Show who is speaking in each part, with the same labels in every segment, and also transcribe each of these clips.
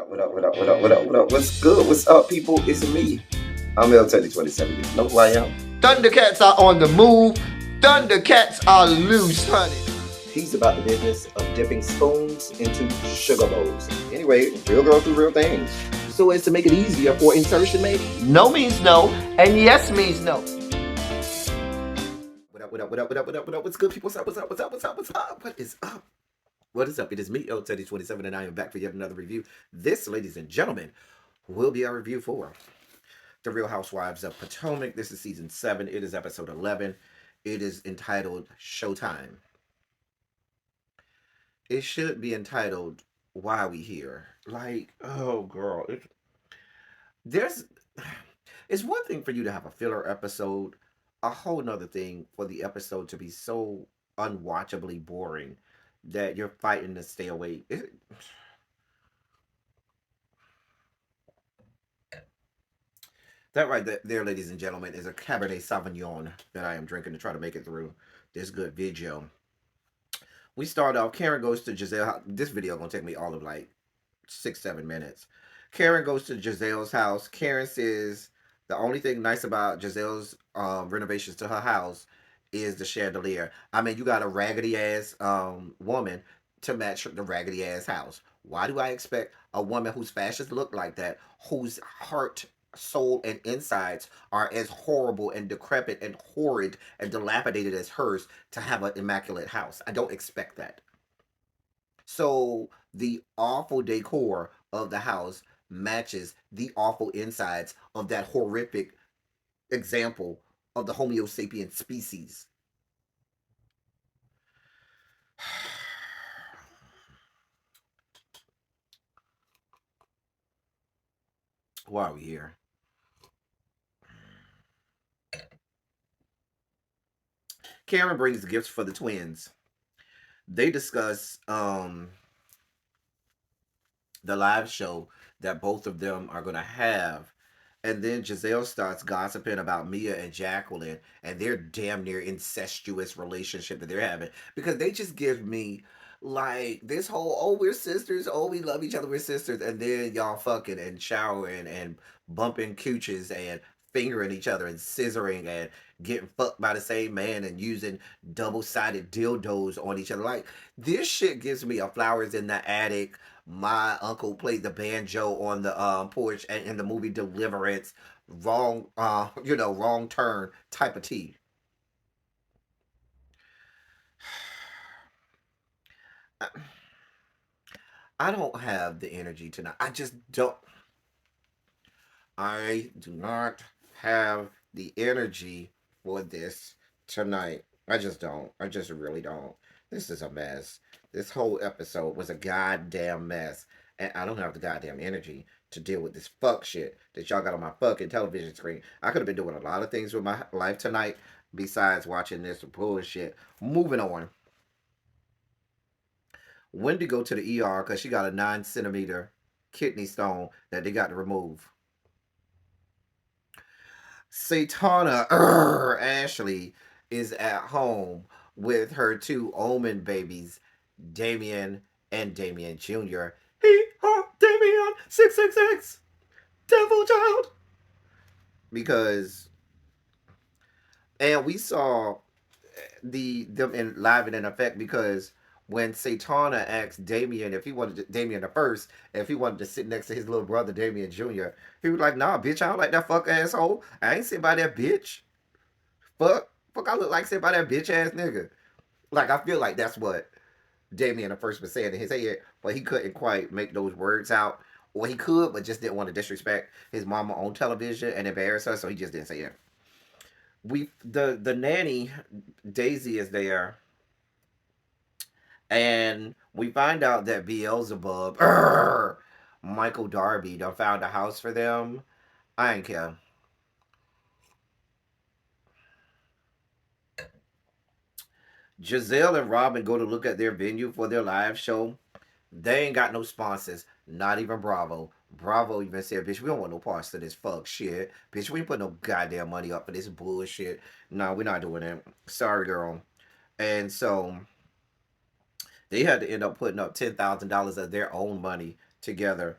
Speaker 1: What up, what up, what up, what up, what up? What's good? What's up, people? It's me. I'm L3027. You know who I am.
Speaker 2: Thundercats are on the move. Thundercats are loose, honey.
Speaker 1: He's about the business of dipping spoons into sugar bowls. Anyway, real girls do real things. So as to make it easier for insertion, maybe?
Speaker 2: No means no, and yes means no.
Speaker 1: What up, what up, what up, what up, what up, what up? What's good, people? What's up, what's up, what's up, what's up, what's up? What is up? What is up? It is me, L3027, and I am back for yet another review. This, ladies and gentlemen, will be our review for The Real Housewives of Potomac. This is season 7. It is episode 11. It is entitled Showtime. It should be entitled Why Are We Here? Like, oh girl. It's one thing for you to have a filler episode, a whole nother thing for the episode to be so unwatchably boring that you're fighting to stay awake. That right there, ladies and gentlemen, is a Cabernet Sauvignon that I am drinking to try to make it through this good video. We start off, Karen goes to Giselle. This video gonna take me all of like 6-7 minutes. Karen goes to Giselle's house. Karen says the only thing nice about Giselle's renovations to her house is the chandelier. I mean, you got a raggedy ass woman to match the raggedy ass house. Why do I expect a woman whose fashions look like that, whose heart, soul, and insides are as horrible and decrepit and horrid and dilapidated as hers, to have an immaculate house? I don't expect that. So the awful decor of the house matches the awful insides of that horrific example of the Homo sapien species. Why are we here? Karen brings gifts for the twins. They discuss the live show that both of them are going to have. And then Giselle starts gossiping about Mia and Jacqueline and their damn near incestuous relationship that they're having. Because they just give me like this whole, oh, we're sisters, oh, we love each other, we're sisters. And then y'all fucking and showering and bumping cooches and fingering each other and scissoring and getting fucked by the same man and using double-sided dildos on each other. Like, this shit gives me a flowers in the attic, my uncle played the banjo on the porch, and in the movie Deliverance, wrong wrong turn type of tea. I don't have the energy tonight. I do not have the energy for this tonight. I just don't. I just really don't. This is a mess. This whole episode was a goddamn mess. And I don't have the goddamn energy to deal with this fuck shit that y'all got on my fucking television screen. I could have been doing a lot of things with my life tonight besides watching this bullshit. Moving on. Wendy go to the ER because she got a 9 centimeter kidney stone that they got to remove. Satana Ashley is at home with her two Omen babies, Damien and Damien Jr. Damien 666 Devil Child. Because and we saw them in live and in effect, because when Satana asked Damien if he wanted Damien the first, if he wanted to sit next to his little brother Damien Jr., he was like, "Nah, bitch, I don't like that fuck asshole. I ain't sitting by that bitch. Fuck, I look like sitting by that bitch ass nigga." Like, I feel like that's what Damien the first was saying in his head, but he couldn't quite make those words out. Or he could, but just didn't want to disrespect his mama on television and embarrass her, so he just didn't say it. The nanny Daisy is there, and we find out that Beelzebub, Michael Darby, done found a house for them. I ain't care. Giselle and Robin go to look at their venue for their live show. They ain't got no sponsors, not even Bravo. Bravo even said, "Bitch, we don't want no parts of this fuck shit. Bitch, we ain't put no goddamn money up for this bullshit. No, we're not doing it. Sorry, girl." And so they had to end up putting up $10,000 of their own money together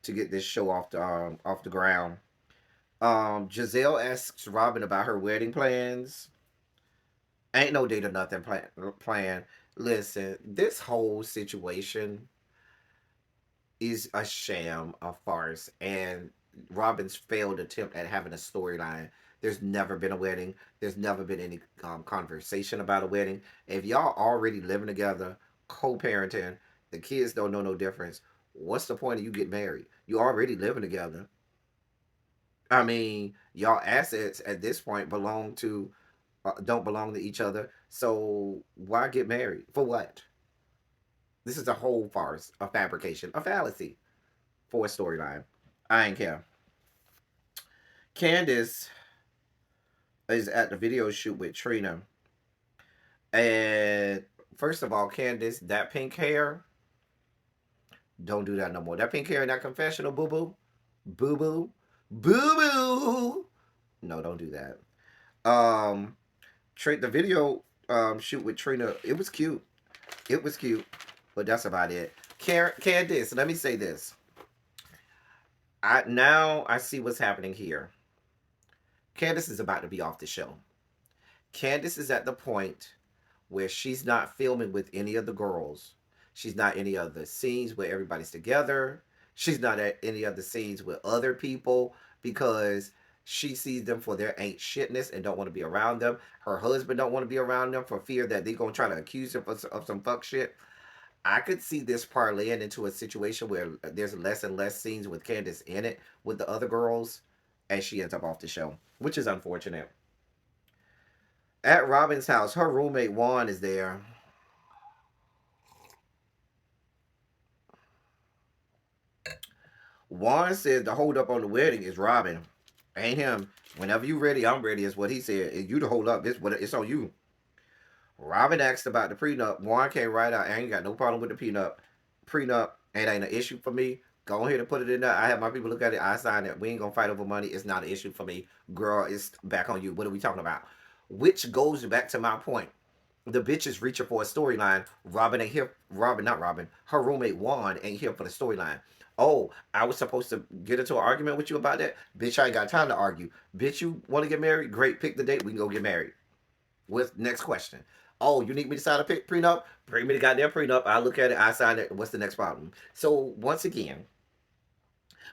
Speaker 1: to get this show off the ground. Giselle asks Robin about her wedding plans. Ain't no date or nothing plan. Listen, this whole situation is a sham, a farce, and Robin's failed attempt at having a storyline. There's never been a wedding. There's never been any conversation about a wedding. If y'all already living together, co-parenting, the kids don't know no difference. What's the point of you getting married? You already living together. I mean, y'all assets at this point belong to don't belong to each other. So why get married for what? This is a whole farce, a fabrication, a fallacy for a storyline. I ain't care. Candace is at the video shoot with Trina, and first of all, Candace, that pink hair, don't do that no more. That pink hair in that confessional, boo boo, boo boo, boo boo. No, don't do that. Um, the video shoot with Trina, it was cute. It was cute, but that's about it. Candace, let me say this. I see what's happening here. Candace is about to be off the show. Candace is at the point where she's not filming with any of the girls. She's not any of the scenes where everybody's together. She's not at any of the scenes with other people because she sees them for their ain't shitness and don't want to be around them. Her husband don't want to be around them for fear that they're gonna try to accuse him of some fuck shit. I could see this parlaying into a situation where there's less and less scenes with Candace in it with the other girls, and she ends up off the show, which is unfortunate. At Robin's house, her roommate Juan is there. Juan says the hold up on the wedding is Robin, ain't him. Whenever you ready, I'm ready. Is what he said. You the hold up. It's on you. Robin asked about the prenup. Juan came right out. I ain't got no problem with the prenup. It ain't an issue for me. Go ahead and put it in there. I have my people look at it. I sign it. We ain't gonna fight over money. It's not an issue for me. Girl, it's back on you. What are we talking about? Which goes back to my point. The bitch is reaching for a storyline. Robin ain't here. Robin, not Robin. Her roommate Juan ain't here for the storyline. Oh, I was supposed to get into an argument with you about that? Bitch, I ain't got time to argue. Bitch, you want to get married? Great, pick the date. We can go get married. With next question. Oh, you need me to sign a prenup? Bring me the goddamn prenup. I look at it. I sign it. What's the next problem? So once again,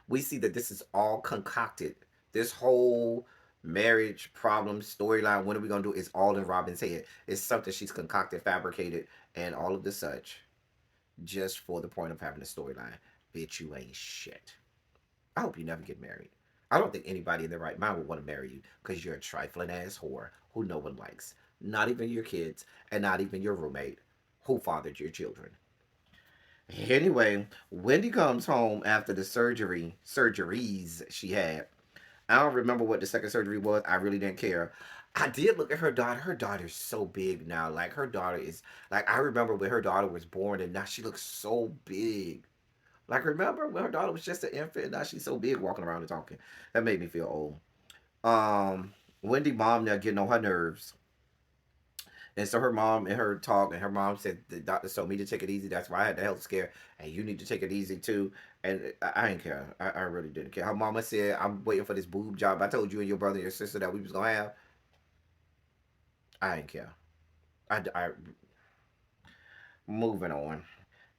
Speaker 1: we see that this is all concocted. This whole marriage problem storyline. What are we gonna do? It's all in Robin's head. It's something she's concocted, fabricated, and all of the such, just for the point of having a storyline. Bitch, you ain't shit. I hope you never get married. I don't think anybody in their right mind would want to marry you because you're a trifling ass whore who no one likes. Not even your kids, and not even your roommate who fathered your children. Anyway, Wendy comes home after the surgeries she had. I don't remember what the second surgery was. I really didn't care. I did look at her daughter. Her daughter's so big now. Like her daughter is like I remember when her daughter was born and now she looks so big. Like remember when her daughter was just an infant and now she's so big walking around and talking. That made me feel old. Wendy mom now getting on her nerves. And so her mom and her talk, and her mom said the doctor told me to take it easy. That's why I had the health scare, and you need to take it easy too. And I didn't care. I really didn't care. Her mama said, "I'm waiting for this boob job. I told you and your brother and your sister that we was gonna have." I didn't care. I moving on.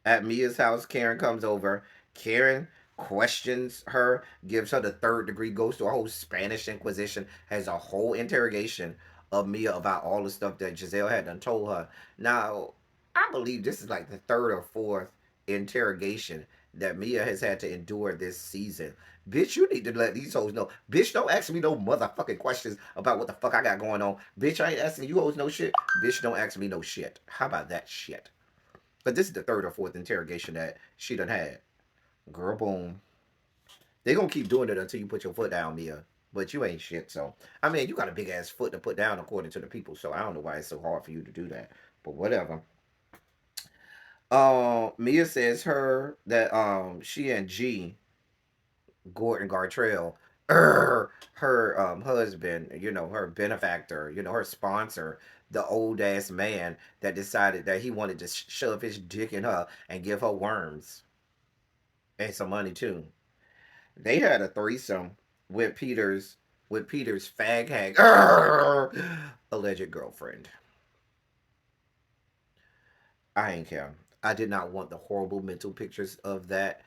Speaker 1: At Mia's house, Karen comes over. Karen questions her, gives her the third degree, goes through a whole Spanish Inquisition, has a whole interrogation of Mia about all the stuff that Giselle had done told her. Now, I believe this is like the third or fourth interrogation that Mia has had to endure this season. Bitch, you need to let these hoes know. Bitch, don't ask me no motherfucking questions about what the fuck I got going on. Bitch, I ain't asking you hoes no shit. Bitch, don't ask me no shit. How about that shit? But this is the third or fourth interrogation that she done had. Girl, boom. They gonna keep doing it until you put your foot down, Mia. But you ain't shit, so I mean, you got a big ass foot to put down according to the people. So I don't know why it's so hard for you to do that. But whatever. Mia says she and G Gordon Gartrell, her husband, her benefactor, her sponsor, the old ass man that decided that he wanted to shove his dick in her and give her worms and some money too. They had a threesome with Peter's fag hag alleged girlfriend. I ain't care. I did not want the horrible mental pictures of that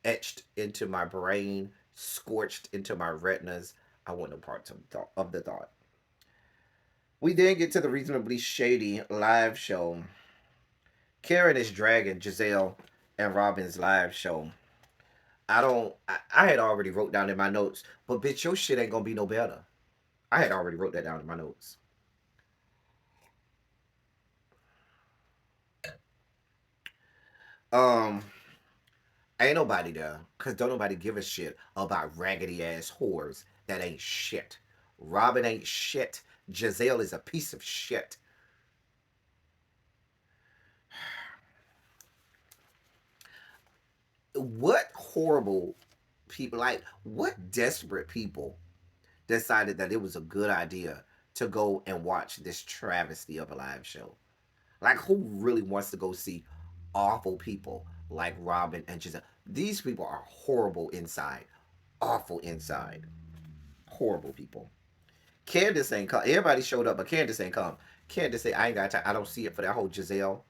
Speaker 1: etched into my brain, scorched into my retinas. I want no parts of the thought. We then get to the reasonably shady live show. Karen is dragging Giselle and Robin's live show. I had already wrote down in my notes, but bitch, your shit ain't gonna be no better. I had already wrote that down in my notes. Um, Ain't nobody there, cause don't nobody give a shit about raggedy ass whores that ain't shit. Robin ain't shit. Giselle is a piece of shit. What horrible people, like, what desperate people decided that it was a good idea to go and watch this travesty of a live show? Like, who really wants to go see awful people like Robin and Giselle? These people are horrible inside. Awful inside. Horrible people. Candace ain't come. Everybody showed up, but Candace ain't come. Candace said, I ain't got time. I don't see it for that whole Giselle.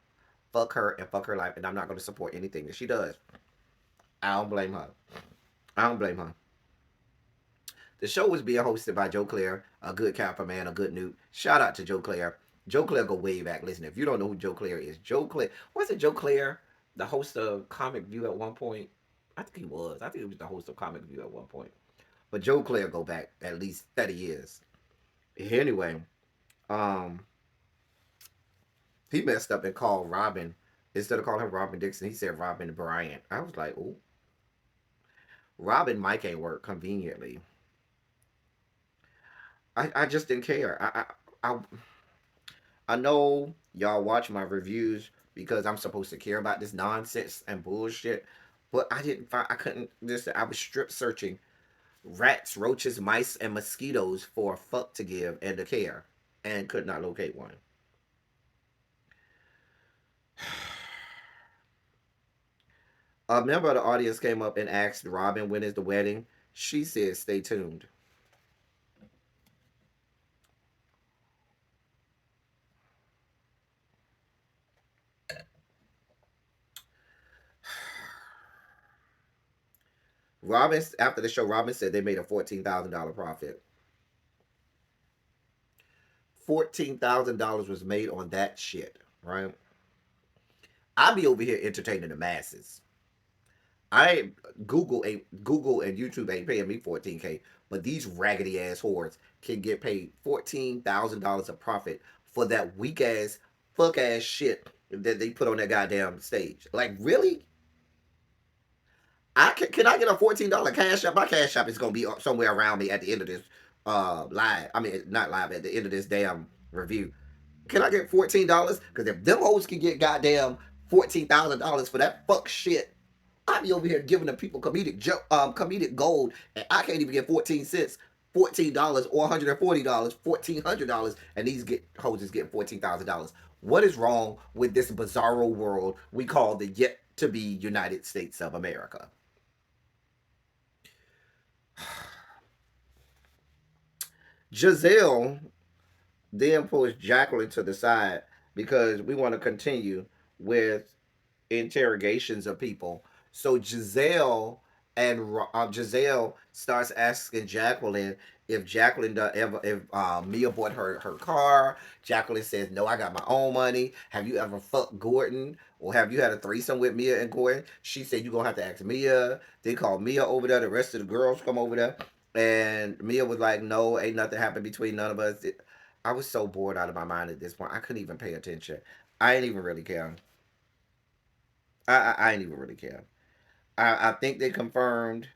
Speaker 1: Fuck her and fuck her life, and I'm not going to support anything that she does. I don't blame her. I don't blame her. The show was being hosted by Joe Claire, a good Kappa man, a good newt. Shout out to Joe Claire. Joe Claire go way back. Listen, if you don't know who Joe Claire is, Joe Claire, was it Joe Claire, the host of Comic View at one point? I think he was. I think he was the host of Comic View at one point. But Joe Claire go back at least 30 years. Anyway, um, he messed up and called Robin. Instead of calling him Robin Dixon, he said Robin Bryant. I was like, ooh. Robin Mike ain't work conveniently. I just didn't care. I know y'all watch my reviews because I'm supposed to care about this nonsense and bullshit, but I didn't find. I couldn't. This I was strip searching rats, roaches, mice, and mosquitoes for a fuck to give and to care, and could not locate one. A member of the audience came up and asked Robin, when is the wedding? She said, stay tuned. Robin, after the show, Robin said they made a $14,000 profit. $14,000 was made on that shit, right? I be over here entertaining the masses. I Google and YouTube ain't paying me 14K, but these raggedy ass whores can get paid $14,000 of profit for that weak ass fuck ass shit that they put on that goddamn stage. Like, really? Can I get a $14 cash app? My cash app is gonna be somewhere around me at the end of this live. I mean, not live, at the end of this damn review. Can I get $14? Because if them hoes can get goddamn $14,000 for that fuck shit, I be over here giving the people comedic gold, and I can't even get 14 cents, $14 or $140, $1,400, and these get hoes is getting $14,000. What is wrong with this bizarro world we call the yet to be United States of America? Giselle then pulls Jacqueline to the side because we want to continue with interrogations of people. So Giselle starts asking Jacqueline if Jacqueline ever if Mia bought her car. Jacqueline says no, I got my own money. Have you ever fucked Gordon? Or have you had a threesome with Mia and Gordon? She said you're gonna have to ask Mia. They called Mia over there. The rest of the girls come over there. And Mia was like, no, ain't nothing happened between none of us. I was so bored out of my mind at this point. I couldn't even pay attention. I ain't even really care. I ain't even really care. I think they confirmed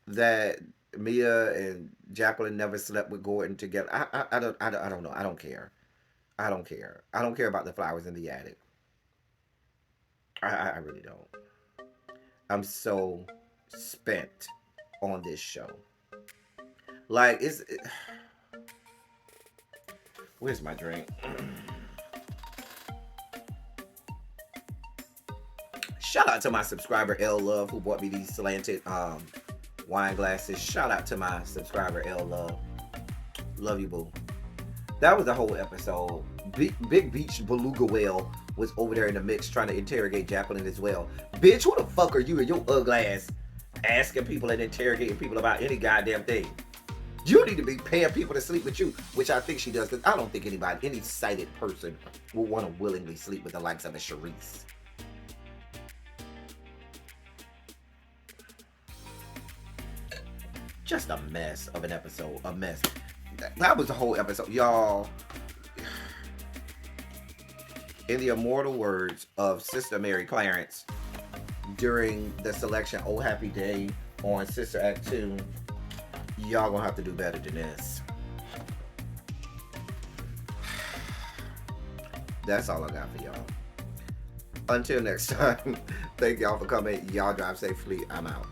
Speaker 1: that Mia and Jacqueline never slept with Gordon together. I don't know. I don't care. I don't care. I don't care about the flowers in the attic. I really don't. I'm so spent on this show. Like where's my drink? Shout out to my subscriber L Love who bought me these slanted wine glasses. Shout out to my subscriber L Love. Love you, boo. That was the whole episode. Big Beach Beluga Whale was over there in the mix trying to interrogate Jacqueline as well. Bitch, who the fuck are you and your ugly ass asking people and interrogating people about any goddamn thing? You need to be paying people to sleep with you, which I think she does, because I don't think any sighted person will want to willingly sleep with the likes of a Charisse. Just a mess of an episode. A mess. That was the whole episode. Y'all, in the immortal words of Sister Mary Clarence during the selection Oh Happy Day on Sister Act 2, y'all gonna have to do better than this. That's all I got for y'all. Until next time, thank y'all for coming. Y'all drive safely. I'm out.